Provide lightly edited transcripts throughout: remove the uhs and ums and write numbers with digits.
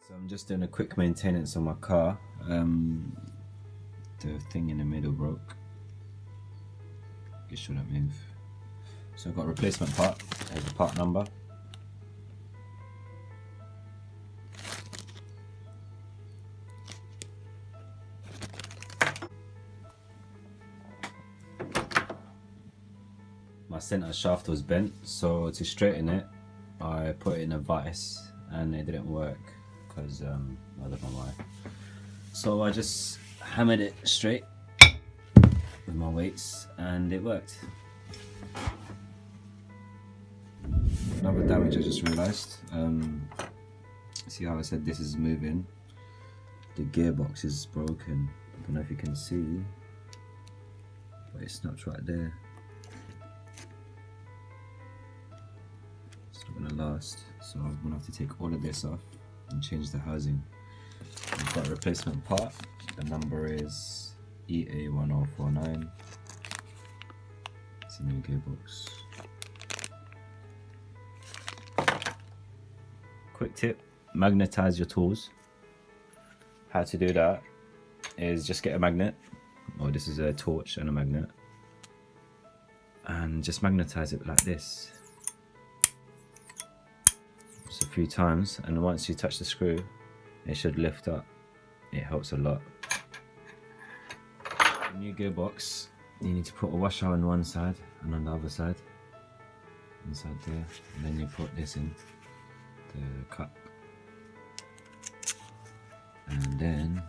So I'm just doing a quick maintenance on my car. The thing in the middle broke. It shouldn't move. So I've got a replacement part. There's the part number. My centre shaft was bent, so to straighten it, I put it in a vise and it didn't work because I don't know why. So I just hammered it straight with my weights and it worked. Another damage I just realised. See how I said this is moving? The gearbox is broken. I don't know if you can see, but it snaps right there. It's not gonna last, so I'm gonna have to take all of this off and change the housing. I've got a replacement part. The number is EA1049. It's a new gearbox. Quick tip, magnetize your tools. How to do that is just get a magnet, or this is a torch and a magnet, and just magnetize it like this. Just a few times, and once you touch the screw, it should lift up. It helps a lot. The new gearbox, you need to put a washer on one side and on the other side, inside there, and then you put this in the cup, and then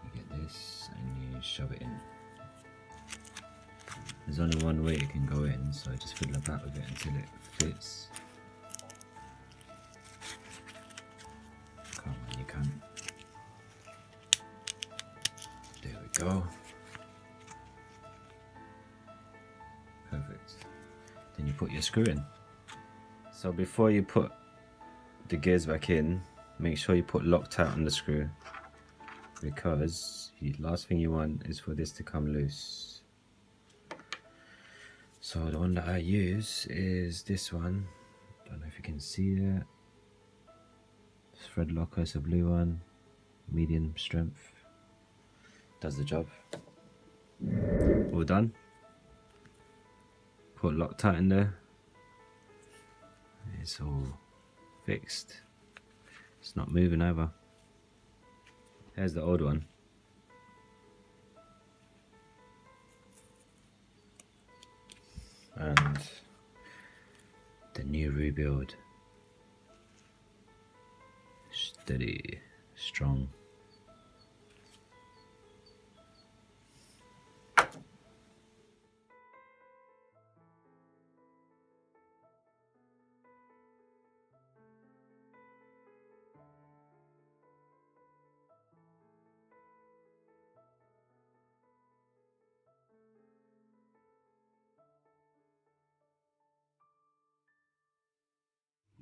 you get this and you shove it in. There's only one way it can go in, so just fiddle about with it until it fits. Come on, you can. There we go. Perfect. Then you put your screw in. So before you put the gears back in, make sure you put Loctite on the screw, because the last thing you want is for this to come loose. So the one that I use is this one. Don't know if you can see that. Thread locker, it's a blue one, medium strength. Does the job. All done. Put Loctite in there. It's all fixed. It's not moving either. Here's the old one. And the new rebuild. Steady, strong.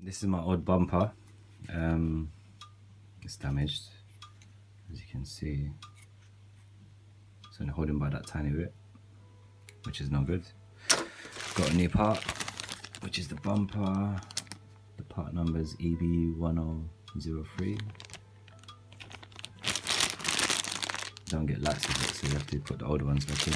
This is my old bumper. It's damaged, as you can see. It's only holding by that tiny bit, which is not good. Got a new part, which is the bumper. The part number is EB1003. Don't get lights with it, so you have to put the older ones back in.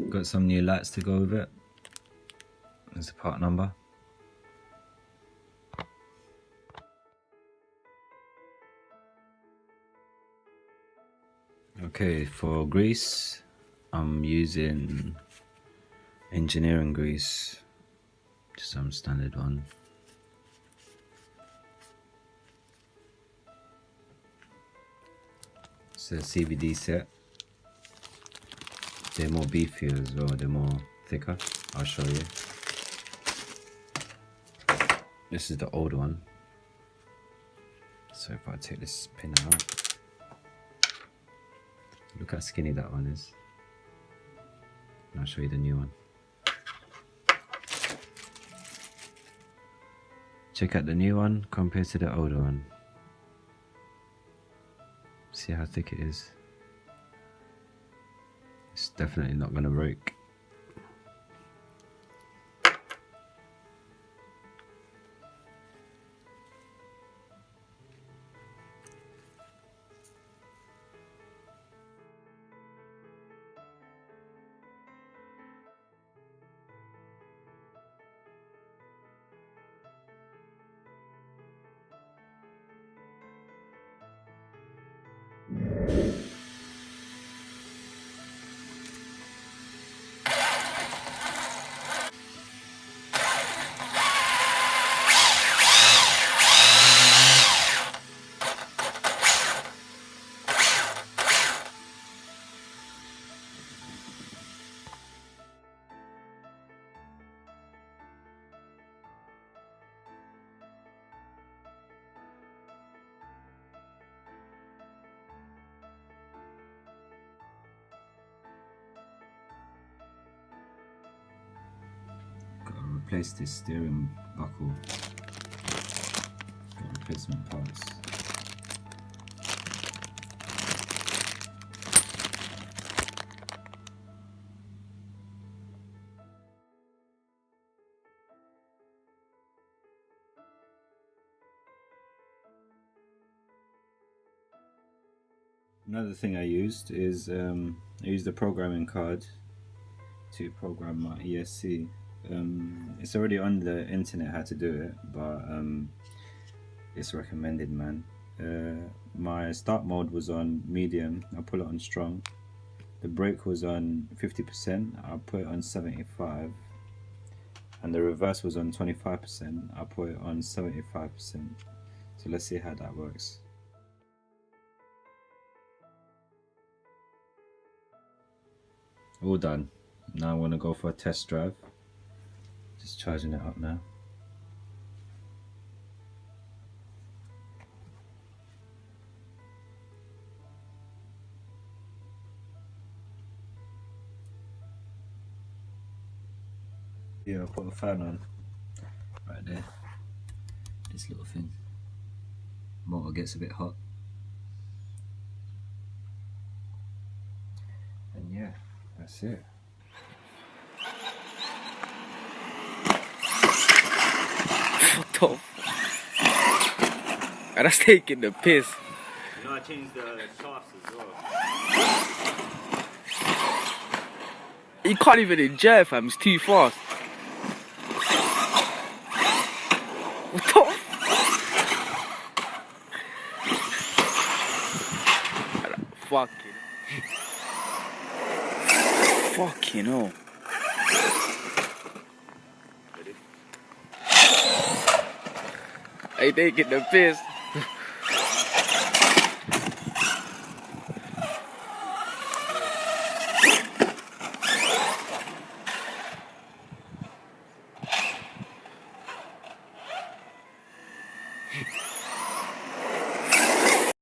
Got some new lights to go with it. There's the part number. Okay, for grease, I'm using engineering grease, just some standard one. It's a CBD set. They're more beefier as well, they're more thicker. I'll show you. This is the old one. So if I take this pin out, look how skinny that one is. And I'll show you the new one. Check out the new one compared to the older one. See how thick it is. It's definitely not going to break. Gotta replace this steering buckle. Got replacement parts. Another thing I used is I used the programming card to program my ESC. It's already on the internet how to do it, but it's recommended, man. My start mode was on medium, I put it on strong. The brake was on 50%, I put it on 75, and the reverse was on 25%, I put it on 75%. So let's see how that works. All done. Now I want to go for a test drive. Just charging it up now. Yeah, I'll put a fan on right there. This little thing. Motor gets a bit hot. And yeah, that's it. What the f- that's taking the piss. You know, I changed the shafts as well. You can't even enjoy, fam, it's too fast. What the f- Fucking hell. Hey, they get the piss.